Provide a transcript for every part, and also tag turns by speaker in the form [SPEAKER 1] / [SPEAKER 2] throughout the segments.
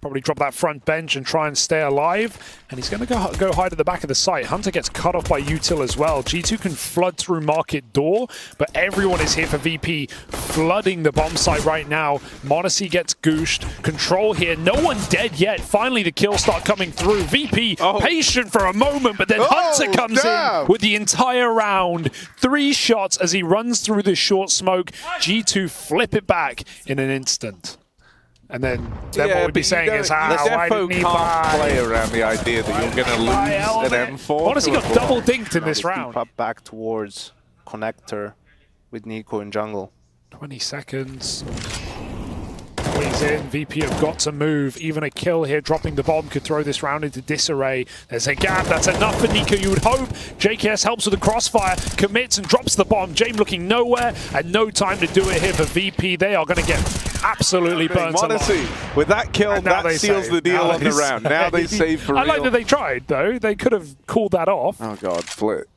[SPEAKER 1] Probably drop that front bench and try and stay alive. And he's going to go hide at the back of the site. Hunter gets cut off by Util as well. G2 can flood through market door, but everyone is here for VP, flooding the bomb site right now. m0NESY gets gooshed. Control here. No one dead yet. Finally, the kills start coming through. VP patient for a moment, but then Hunter comes in with the entire round. 3 shots as he runs through the short smoke. G2 flip it back in an instant. And then what we'd be saying is, why didn't he
[SPEAKER 2] play around the idea that you're going to lose an M4?
[SPEAKER 1] Honestly, got double dinked in this round.
[SPEAKER 3] Up back towards connector with Nico in jungle.
[SPEAKER 1] 20 seconds. He's in. VP have got to move. Even a kill here, dropping the bomb, could throw this round into disarray. There's a gap. That's enough for Nico, you would hope. JKS helps with the crossfire, commits and drops the bomb. Jame looking nowhere, and no time to do it here for VP. They are going to get absolutely burnt alive.
[SPEAKER 2] With that kill, that seals the deal on the round. Now they save for real.
[SPEAKER 1] I like that they tried, though. They could have called that off.
[SPEAKER 2] Oh, God, Flit.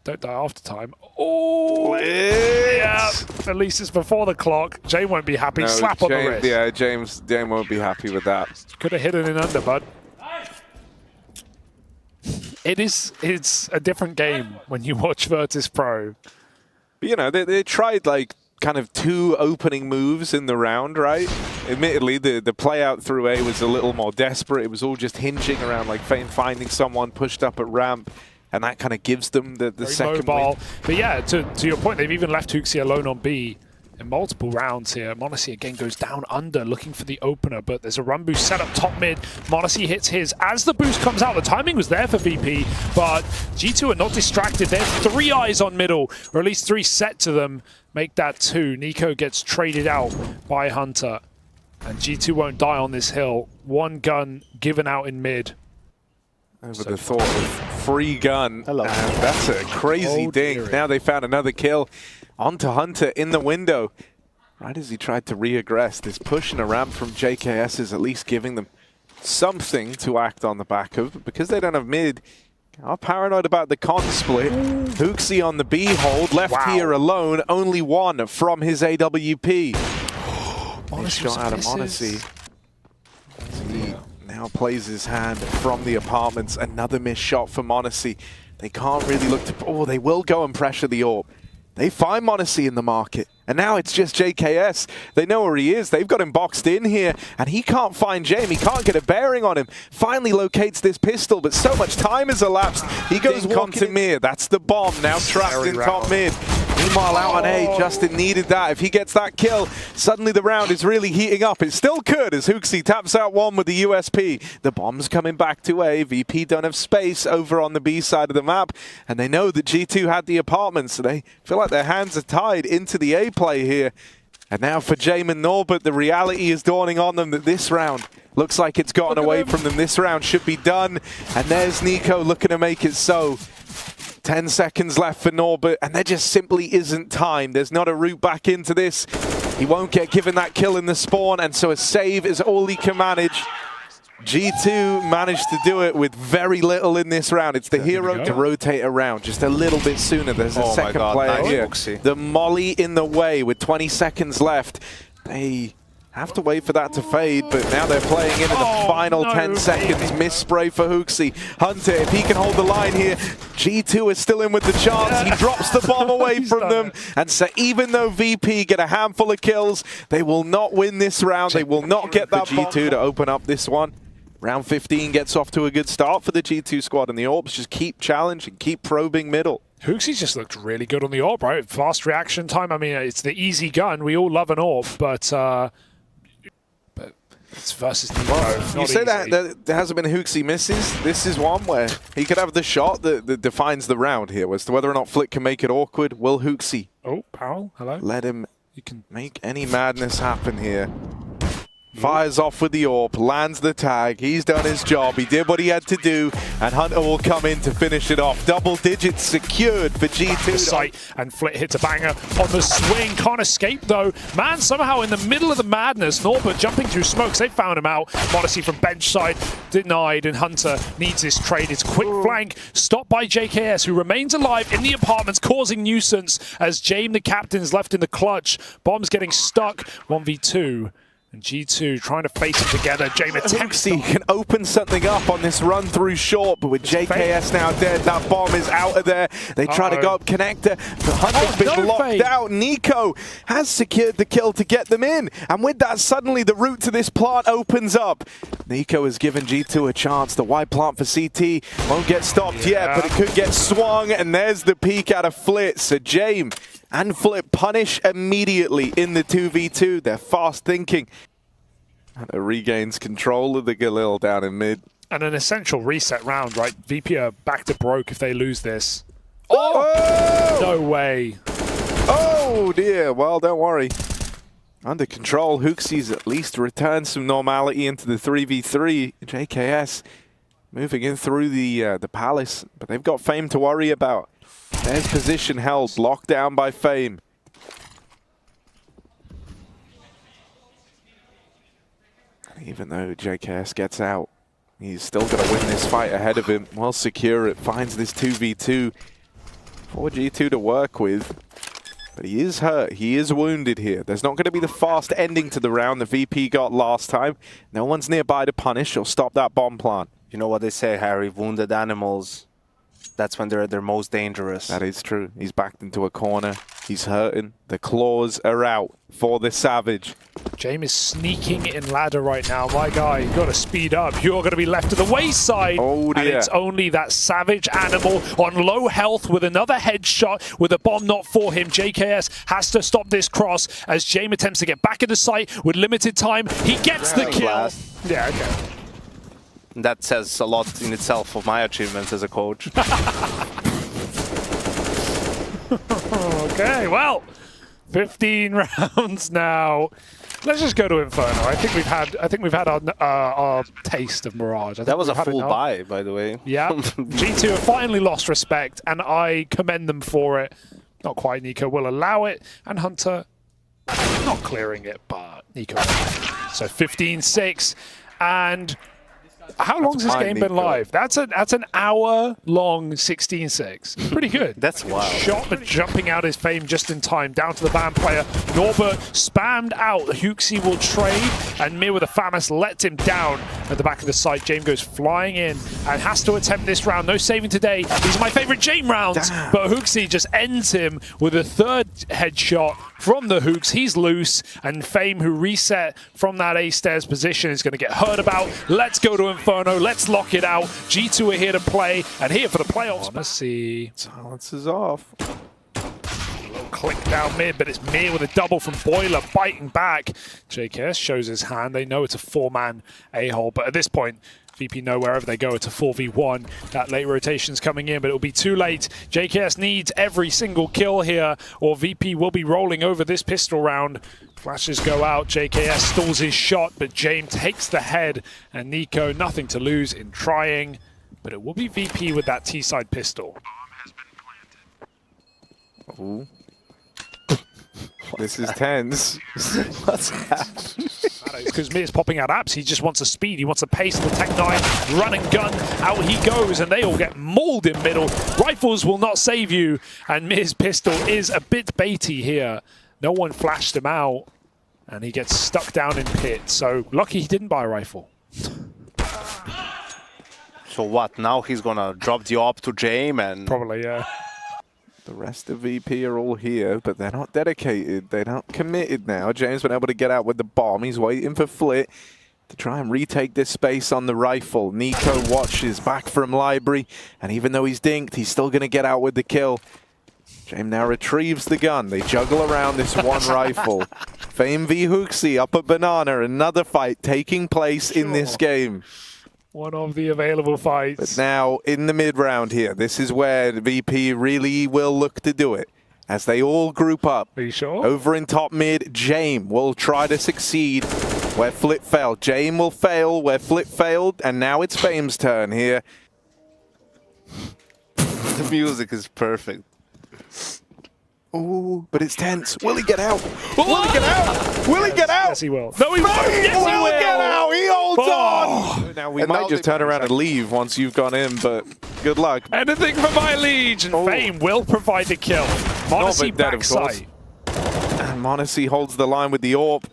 [SPEAKER 1] Don't die after time. Oh, yeah. At least it's before the clock. Jame won't be happy.
[SPEAKER 2] No,
[SPEAKER 1] Slap on the wrist.
[SPEAKER 2] Yeah, James won't be happy with that.
[SPEAKER 1] Could have hit it in under, bud. It's a different game when you watch Virtus Pro.
[SPEAKER 2] But, you know, they tried like kind of 2 opening moves in the round, right? Admittedly, the play out through A was a little more desperate. It was all just hinging around like finding someone pushed up at ramp. And that kind of gives them the second win.
[SPEAKER 1] But yeah, to your point, they've even left HooXi alone on B in multiple rounds here. m0NESY again goes down under, looking for the opener, but there's a run boost set up top mid. m0NESY hits his. As the boost comes out, the timing was there for VP, but G2 are not distracted. There's 3 eyes on middle, or at least 3 set to them. Make that 2. Nico gets traded out by Hunter, and G2 won't die on this hill. 1 gun given out in mid.
[SPEAKER 2] Over the thought of free gun. Hello. And that's a crazy dink. Now they found another kill onto Hunter in the window. Right as he tried to re-aggress, this push and a ramp from JKS is at least giving them something to act on the back of. But because they don't have mid, are paranoid about the con split. HooXi on the B hold, left here alone. Only 1 from his AWP. Nice shot out of m0NESY. Now plays his hand from the apartments. Another missed shot for m0NESY. They can't really look to... Oh, they will go and pressure the AWP. They find m0NESY in the market. And now it's just JKS. They know where he is. They've got him boxed in here. And he can't find Jame. He can't get a bearing on him. Finally locates this pistol, but so much time has elapsed. He goes onto Mir. That's the bomb. Now trapped in top mid. Meanwhile, out on A, Justin needed that. If he gets that kill, suddenly the round is really heating up. It still could as HooXi taps out 1 with the USP. The bomb's coming back to A. VP don't have space over on the B side of the map. And they know that G2 had the apartments, so they feel like their hands are tied into the A play here. And now for Jame and Norbert, the reality is dawning on them that this round looks like it's gotten away from them. This round should be done. And there's Nico looking to make it so. 10 seconds left for Norbert, and there just simply isn't time. There's not a route back into this. He won't get given that kill in the spawn, and so a save is all he can manage. G2 managed to do it with very little in this round. It's the hero to rotate around just a little bit sooner. There's a second player here. The molly in the way with 20 seconds left. They have to wait for that to fade, but now they're playing in the final 10 seconds. Miss spray for HooXi. Hunter, if he can hold the line here, G2 is still in with the chance. He drops the bomb away from them. And so even though VP get a handful of kills, they will not win this round. They will not get that G2 to open up this one. Round 15 gets off to a good start for the G2 squad, and the AWPs just keep challenging, keep probing middle.
[SPEAKER 1] HooXi just looked really good on the AWP, right? Fast reaction time. I mean, it's the easy gun. We all love an AWP, but it's versus Nico.
[SPEAKER 2] You say that there hasn't been HooXi misses. This is one where he could have the shot that defines the round here as to whether or not Flick can make it awkward. Will HooXi?
[SPEAKER 1] Oh, Powell, hello.
[SPEAKER 2] Let him make any madness happen here. Fires off with the AWP, lands the tag. He's done his job. He did what he had to do, and Hunter will come in to finish it off. Double digits secured for G2.
[SPEAKER 1] Sight, and Flit hits a banger on the swing. Can't escape though. Man, somehow in the middle of the madness, Norbert jumping through smokes. They found him out. m0NESY from bench side denied, and Hunter needs his trade. It's quick flank stopped by JKS, who remains alive in the apartments, causing nuisance as Jame, the captain, is left in the clutch. Bomb's getting stuck. 1v2. And G2 trying to face it together. Jame attempts
[SPEAKER 2] He can open something up on this run through short, but with JKS now dead, that bomb is out of there. They try to go up connector, but Hunter's been locked out. Nico has secured the kill to get them in, and with that, suddenly the route to this plant opens up. Nico has given G2 a chance. The wide plant for CT won't get stopped yet, but it could get swung, and there's the peek out of Flit. So Jame and Flip punish immediately in the 2v2. They're fast thinking. And it regains control of the Galil down in mid.
[SPEAKER 1] And an essential reset round, right? VP are back to broke if they lose this.
[SPEAKER 2] Oh!
[SPEAKER 1] No way.
[SPEAKER 2] Oh dear, well don't worry. Under control, Hooksy's at least returned some normality into the 3v3. JKS moving in through the palace, but they've got Fame to worry about. There's position held, locked down by Fame. Even though JKS gets out, he's still going to win this fight ahead of him. Well, secure it, finds this 2v2 for G2 to work with. But he is hurt, he is wounded here. There's not going to be the fast ending to the round the VP got last time. No one's nearby to punish or stop that bomb plant.
[SPEAKER 3] You know what they say, Harry? Wounded animals, that's when they're at their most dangerous.
[SPEAKER 2] That is true. He's backed into a corner. He's hurting. The claws are out for the Savage.
[SPEAKER 1] Jame is sneaking in ladder right now. My guy, you got to speed up. You're going to be left to the wayside.
[SPEAKER 2] Oh dear.
[SPEAKER 1] And it's only that Savage animal on low health with another headshot with a bomb not for him. JKS has to stop this cross as Jame attempts to get back into sight with limited time. He gets the kill. Yeah, okay.
[SPEAKER 3] That says a lot in itself of my achievements as a coach.
[SPEAKER 1] Okay, well, 15 rounds now. Let's just go to Inferno. I think we've had our taste of Mirage.
[SPEAKER 3] That was a full buy, by the way.
[SPEAKER 1] Yeah, G2 have finally lost respect, and I commend them for it. Not quite. Nico will allow it, and Hunter not clearing it, but Nico. So 15-6, and how long has this game been live? That's an hour-long 16-6. Pretty good.
[SPEAKER 3] That's wild.
[SPEAKER 1] Shot, but jumping out his Fame just in time. Down to the van player. Norbert spammed out. Hooksy will trade, and Mir with a FAMAS lets him down at the back of the site. Jame goes flying in and has to attempt this round. No saving today. These are my favorite Jame rounds. Damn. But Hooksy just ends him with a third headshot from the Hooks. He's loose, and Fame, who reset from that A-stairs position, is going to get heard about. Let's go to Inferno. Let's lock it out. G2 are here to play and here for the playoffs. Let's see.
[SPEAKER 2] Silence is off.
[SPEAKER 1] A little click down mid, but it's Mir with a double from Boiler biting back. JKS shows his hand. They know it's a four-man A-hole, but at this point, VP know wherever they go, it's a 4v1. That late rotation's coming in, but it'll be too late. JKS needs every single kill here, or VP will be rolling over this pistol round. Flashes go out, JKS stalls his shot, but Jame takes the head, and Nico, nothing to lose in trying, but it will be VP with that T-side pistol.
[SPEAKER 2] Ooh. This is tense.
[SPEAKER 3] What's that?
[SPEAKER 1] It's because Mir's popping out apps. He just wants a speed. He wants a pace of the Tech 9. Run and gun. Out he goes, and they all get mauled in middle. Rifles will not save you, and Mir's pistol is a bit baity here. No one flashed him out, and he gets stuck down in pit. So lucky he didn't buy a rifle.
[SPEAKER 3] So what? Now he's gonna drop the op to Jame and
[SPEAKER 1] Probably, yeah.
[SPEAKER 2] The rest of VP are all here, but they're not dedicated. They're not committed now. James been able to get out with the bomb. He's waiting for Flit to try and retake this space on the rifle. Nico watches back from Library, and even though he's dinked, he's still going to get out with the kill. James now retrieves the gun. They juggle around this one rifle. Fame v Hooksy up at Banana. Another fight taking place in this game.
[SPEAKER 1] One of the available fights.
[SPEAKER 2] But now, in the mid-round here, this is where the VP really will look to do it. As they all group up.
[SPEAKER 1] Are you sure?
[SPEAKER 2] Over in top mid, Jame will try to succeed where Flit failed. Jame will fail where Flit failed, and now it's Fame's turn here.
[SPEAKER 3] the music is perfect.
[SPEAKER 2] Ooh, but it's tense. Will he get out? Will he get out? Will he get out?
[SPEAKER 1] Yes, he will. No, he won't. Yes, he will.
[SPEAKER 2] Get out. He holds
[SPEAKER 1] Oh.
[SPEAKER 2] on. Now we might just turn around and leave once you've gone in, but good luck.
[SPEAKER 1] Anything for my liege, and Fame will provide the kill. Monacy backside.
[SPEAKER 2] And Monacy holds the line with the AWP.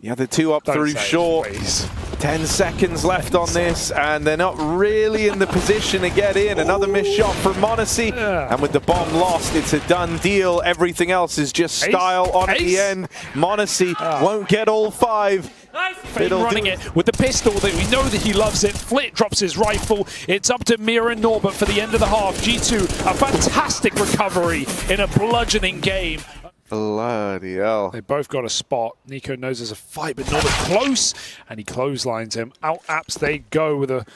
[SPEAKER 2] The other two up
[SPEAKER 1] Don't
[SPEAKER 2] through
[SPEAKER 1] say it,
[SPEAKER 2] short.
[SPEAKER 1] please.
[SPEAKER 2] 10 seconds left on this, and they're not really in the position to get in. Another missed shot from Monacy, and with the bomb lost, it's a done deal. Everything else is just style on at the end. Monacy won't get all 5.
[SPEAKER 1] Fame running it with the pistol. That we know that he loves it. Flit drops his rifle. It's up to Mira and Norbert for the end of the half. G2, a fantastic recovery in a bludgeoning game.
[SPEAKER 2] Bloody hell.
[SPEAKER 1] They both got a spot. Nico knows there's a fight, but Norbert close, and he clotheslines him. Out apps they go with a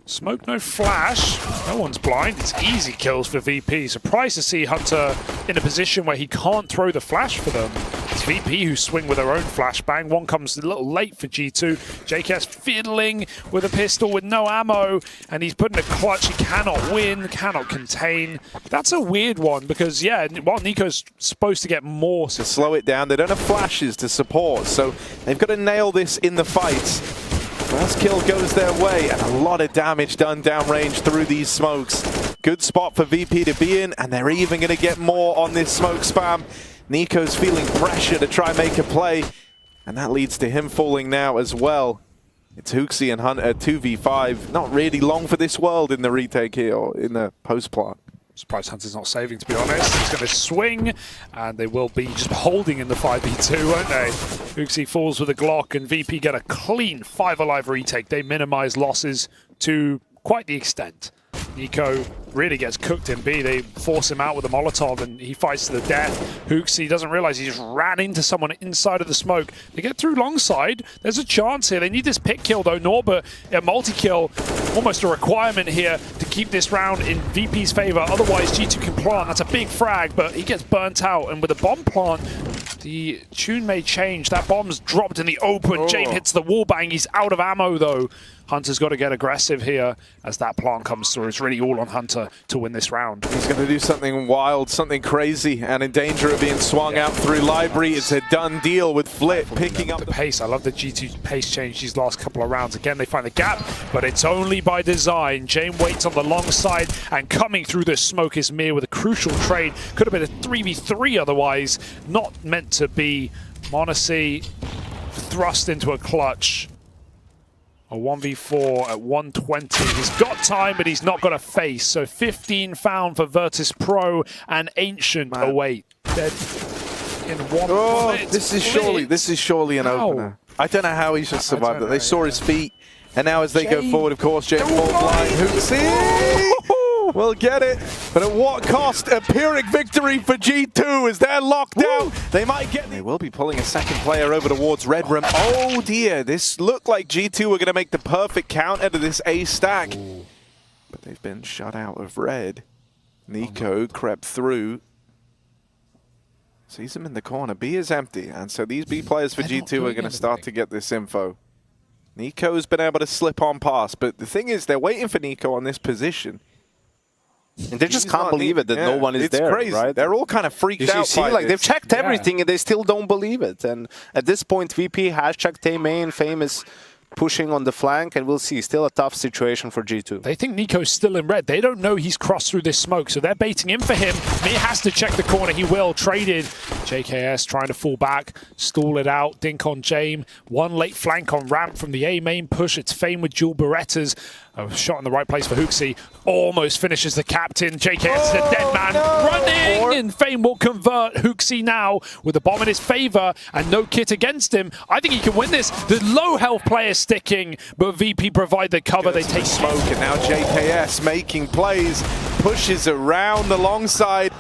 [SPEAKER 1] smoke, no flash. No one's blind. It's easy kills for VP. Surprised to see Hunter in a position where he can't throw the flash for them. It's VP who swing with their own flashbang. One comes a little late for G2. JKS fiddling with a pistol with no ammo, and he's putting a clutch. He cannot win, cannot contain. That's a weird one because, yeah, while Nico's supposed to get more
[SPEAKER 2] to slow it down, they don't have flashes to support, so they've got to nail this in the fights. First kill goes their way, and a lot of damage done downrange through these smokes. Good spot for VP to be in, and they're even going to get more on this smoke spam. Nico's feeling pressure to try and make a play, and that leads to him falling now as well. It's Hooksy and Hunter 2v5. Not really long for this world in the retake here, or in the post-plant.
[SPEAKER 1] Surprised Hunter's not saving, to be honest. He's going to swing, and they will be just holding in the 5v2, won't they? Hooksy falls with a Glock, and VP get a clean 5 alive retake. They minimize losses to quite the extent. Nico really gets cooked in B. They force him out with a Molotov, and he fights to the death. Hooksy doesn't realize he just ran into someone inside of the smoke. They get through long side. There's a chance here. They need this pick kill, though. Norbert, a multi-kill, almost a requirement here to keep this round in VP's favor. Otherwise, G2 can plant. That's a big frag, but he gets burnt out. And with a bomb plant, the tune may change. That bomb's dropped in the open. Jame hits the wall bang. He's out of ammo, though. Hunter's got to get aggressive here as that plant comes through. It's really all on Hunter to win this round.
[SPEAKER 2] He's going to do something wild, something crazy, and in danger of being swung out through library. It's a done deal with Flit picking up
[SPEAKER 1] the pace. I love the G2 pace change these last couple of rounds. Again, they find the gap, but it's only by design. Jame waits on the long side, and coming through the smoke is Mir with a crucial trade. Could have been a 3v3 otherwise. Not meant to be. Monacy thrust into a clutch. A 1v4 at 120. He's got time, but he's not got a face. So 15 found for Virtus Pro, and Ancient await. Dead in one minute.
[SPEAKER 2] This is surely an opener. I don't know how he's just survived it. They saw his feet, and now as they go forward, of course, Jame falls blind. Hooksy will get it, but at what cost? A Pyrrhic victory for G2 as they're locked out. They might get. They will be pulling a second player over towards Red Room. Oh dear, this looked like G2 were going to make the perfect counter to this A stack, but they've been shut out of red. Nico crept through. Sees him in the corner. B is empty, and so these B players for G2 are going to start to get this info. Nico's been able to slip on past, but the thing is, they're waiting for Nico on this position.
[SPEAKER 3] And they just can't believe it that no one is there,
[SPEAKER 2] crazy.
[SPEAKER 3] Right?
[SPEAKER 2] They're all kind of freaked out.
[SPEAKER 3] You see, like, they've checked everything and they still don't believe it. And at this point, VP has checked A main. Fame is pushing on the flank, and we'll see. Still a tough situation for G2.
[SPEAKER 1] They think Nico's still in red. They don't know he's crossed through this smoke, so they're baiting in for him. Mir has to check the corner. He will. Traded. JKS trying to fall back, stall it out. Dink on Jame. One late flank on ramp from the A main push. It's Fame with dual Berettas. A shot in the right place for Hooksy. Almost finishes the captain. JKS is a dead man. Running! And Fame will convert. Hooksy now with the bomb in his favor and no kit against him. I think he can win this. The low health player sticking, but VP provide the cover. They take
[SPEAKER 2] smoke, and now JKS making plays, pushes around the long side,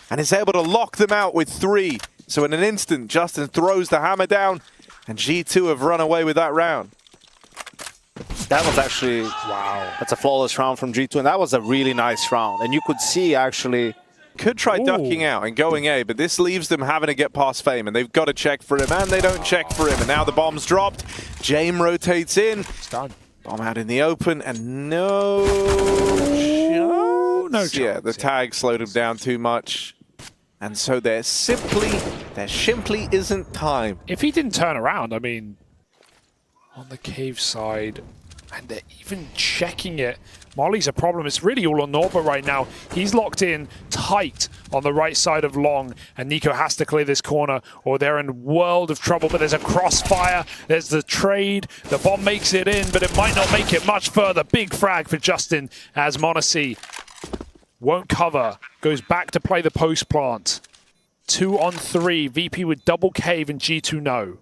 [SPEAKER 2] and is able to lock them out with 3. So in an instant, Justin throws the hammer down, and G2 have run away with that round.
[SPEAKER 3] That was actually, wow, that's a flawless round from G2, and that was a really nice round. And you could see, actually,
[SPEAKER 2] could try ducking out and going A, but this leaves them having to get past Fame, and they've got to check for him, and they don't check for him. And now the bomb's dropped. Jame rotates in.
[SPEAKER 1] It's done.
[SPEAKER 2] Bomb out in the open, and no chance. Yeah, the tag slowed him down too much. And so there simply isn't time.
[SPEAKER 1] If he didn't turn around, I mean, on the cave side, And they're even checking it. Molly's a problem. It's really all on Norbert right now. He's locked in tight on the right side of Long, and Nico has to clear this corner or they're in world of trouble. But there's a crossfire. There's the trade. The bomb makes it in, but it might not make it much further. Big frag for Justin as m0NESY won't cover. Goes back to play the post plant. 2 on 3. VP with double cave and G2 no.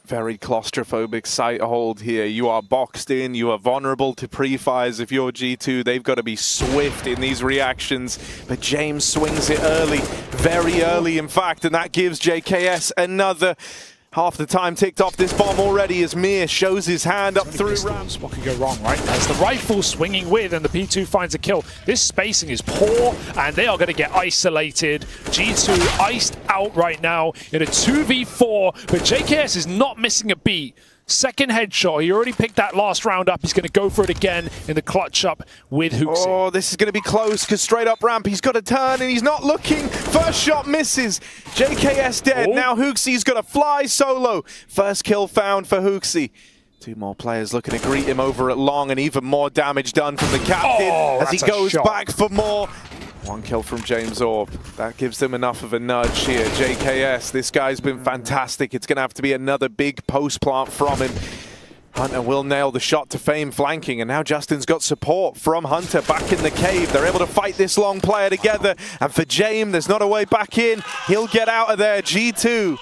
[SPEAKER 2] Very claustrophobic site hold here. You are boxed in, you are vulnerable to pre-fires. If you're G2, they've got to be swift in these reactions. But James swings it early, very early in fact, and that gives JKS another. Half the time ticked off this bomb already as Mir shows his hand up through ramps.
[SPEAKER 1] What could go wrong, right? As the rifle swinging with and the P2 finds a kill. This spacing is poor and they are going to get isolated. G2 iced out right now in a 2v4, but JKS is not missing a beat. Second headshot. He already picked that last round up. He's going to go for it again in the clutch up with hooXi.
[SPEAKER 2] Oh, this is going to be close because straight up ramp, he's got to turn and he's not looking. First shot misses. JKS dead.
[SPEAKER 1] Oh.
[SPEAKER 2] Now hooXi's got to fly solo. First kill found for hooXi. 2 more players looking to greet him over at Long, and even more damage done from the captain as he goes back for more. 1 kill from James Orb. That gives them enough of a nudge here. JKS, this guy's been fantastic. It's going to have to be another big post plant from him. Hunter will nail the shot to Fame flanking, and now Justin's got support from Hunter back in the cave. They're able to fight this Long player together, and for James, there's not a way back in. He'll get out of there. G2.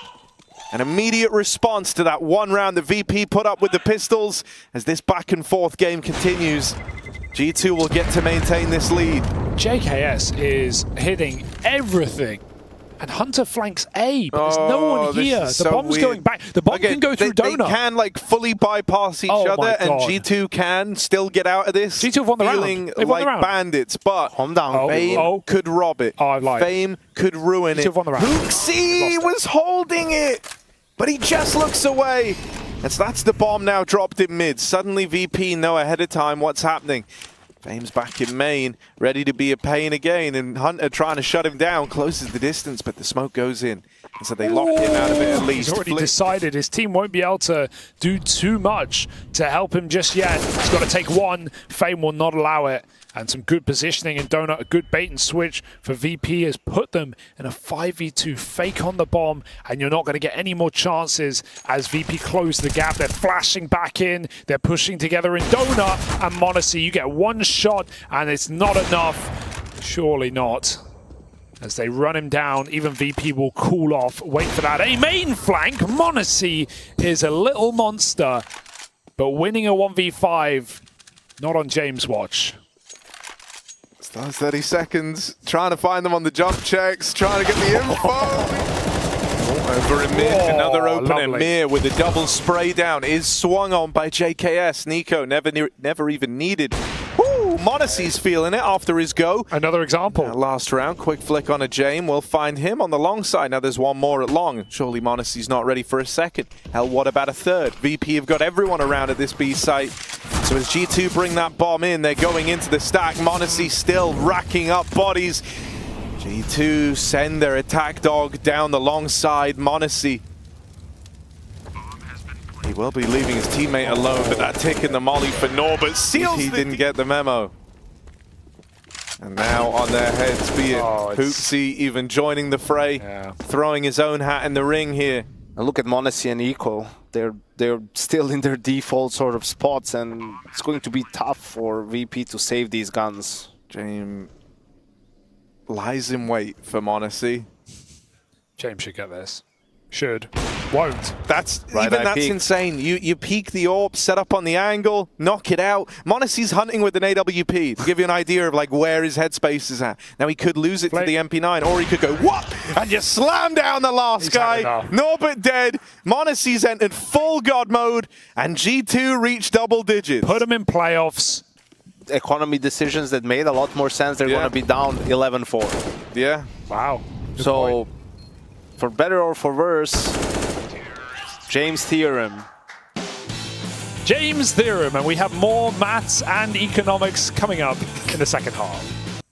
[SPEAKER 2] An immediate response to that 1 round that VP put up with the pistols. As this back and forth game continues, G2 will get to maintain this lead.
[SPEAKER 1] JKS is hitting everything. And Hunter flanks A, but there's no one here. The bomb's going back. The bomb can go through Donut.
[SPEAKER 2] They can like fully bypass each other, and G2 can still get out of this.
[SPEAKER 1] G2 have won the round.
[SPEAKER 2] Feeling like bandits, but Fame could rob it. Fame could ruin it. hooXi was holding it, but he just looks away. And so that's the bomb now dropped in mid. Suddenly VP know ahead of time what's happening. Fame's back in main, ready to be a pain again, and Hunter trying to shut him down, closes the distance, but the smoke goes in. And so they lock him out of it at least.
[SPEAKER 1] He's already decided his team won't be able to do too much to help him just yet. He's got to take 1. Fame will not allow it. And some good positioning in Donut, a good bait and switch for VP has put them in a 5v2 fake on the bomb, and you're not going to get any more chances as VP close the gap. They're flashing back in, they're pushing together in Donut and m0NESY. You get 1 shot and it's not enough. Surely not. As they run him down, even VP will cool off. Wait for that. A main flank. m0NESY is a little monster, but winning a 1v5, not on James' watch.
[SPEAKER 2] Last 30 seconds, trying to find them on the jump checks, trying to get the info. Over in mid, another opener. Mir with a double spray down is swung on by JKS. Nico never even needed. Woo! m0NESY's feeling it after his go.
[SPEAKER 1] Another example.
[SPEAKER 2] Last round, quick flick on a Jame. We'll find him on the long side. Now there's 1 more at long. Surely m0NESY's not ready for a second. Hell, what about a third? VP have got everyone around at this B site. So as G2 bring that bomb in, they're going into the stack. m0NESY still racking up bodies. G2 send their attack dog down the long side. m0NESY. He will be leaving his teammate alone, but that tick in the molly for Norbert seals. He didn't get the memo. And now on their heads be it. hooXi even joining the fray, throwing his own hat in the ring here.
[SPEAKER 3] And look at m0NESY and Eco. They're still in their default sort of spots, and it's going to be tough for VP to save these guns.
[SPEAKER 2] James lies in wait for m0NESY.
[SPEAKER 1] James should get this. Should. Won't.
[SPEAKER 2] That's insane. You peek the AWP, set up on the angle, knock it out. m0NESY's hunting with an AWP to give you an idea of like where his headspace is at. Now he could lose it to the MP9, or he could go what and just slam down the last guy. Norbert dead. m0NESY's entered full god mode, and G2 reached double digits.
[SPEAKER 1] Put him in playoffs.
[SPEAKER 3] Economy decisions that made a lot more sense. They're going to be down 11-4.
[SPEAKER 2] Yeah.
[SPEAKER 1] Wow.
[SPEAKER 3] Good point. For better or for worse, James Theorem.
[SPEAKER 1] James Theorem, and we have more maths and economics coming up in the second half.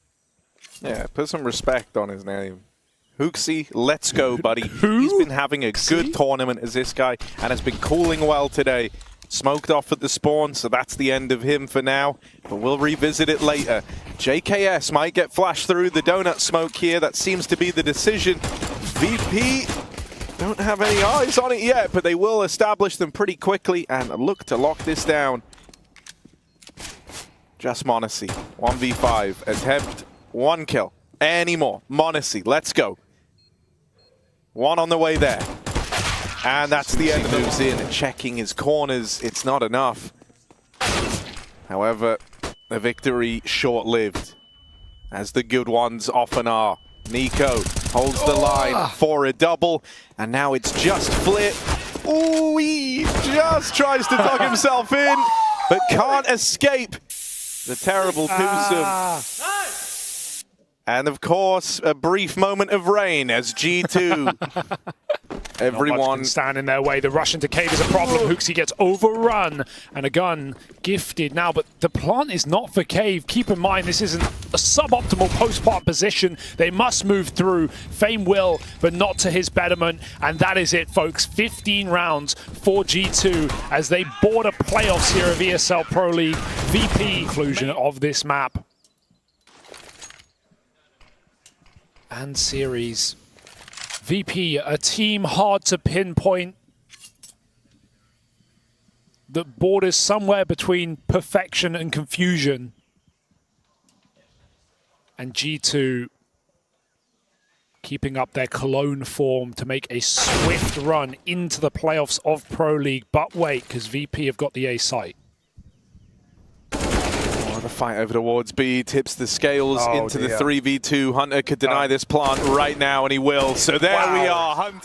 [SPEAKER 2] Yeah, put some respect on his name. hooXi, let's go, buddy. He's been having a good tournament as this guy, and has been cooling well today. Smoked off at the spawn, so that's the end of him for now. But we'll revisit it later. JKS might get flashed through the donut smoke here. That seems to be the decision. VP don't have any eyes on it yet, but they will establish them pretty quickly and look to lock this down. Just m0NESY. 1v5. Attempt 1 kill. Any more. m0NESY, let's go. 1 on the way there. And that's the end. Moves in, checking his corners. It's not enough. However, the victory short-lived, as the good ones often are. Nico holds the line for a double, and now it's just Flit. Ooh, he just tries to tuck himself in, but can't escape the terrible twosome. And of course, a brief moment of rain as G2. Everyone
[SPEAKER 1] can stand in their way. The rush into cave is a problem. Hooksy gets overrun and a gun gifted now, but the plant is not for cave. Keep in mind, this isn't a suboptimal post-plant position. They must move through. Fame will, but not to his betterment. And that is it, folks. 15 rounds for G2 as they board a playoffs here at VSL Pro League. VP conclusion of this map. And series. VP, a team hard to pinpoint, that borders somewhere between perfection and confusion. And G2 keeping up their Cologne form to make a swift run into the playoffs of Pro League. But wait, because VP have got the A site.
[SPEAKER 2] The fight over towards B tips the scales into the 3v2. Hunter could deny this plant right now, and he will. So there we are. Hunter.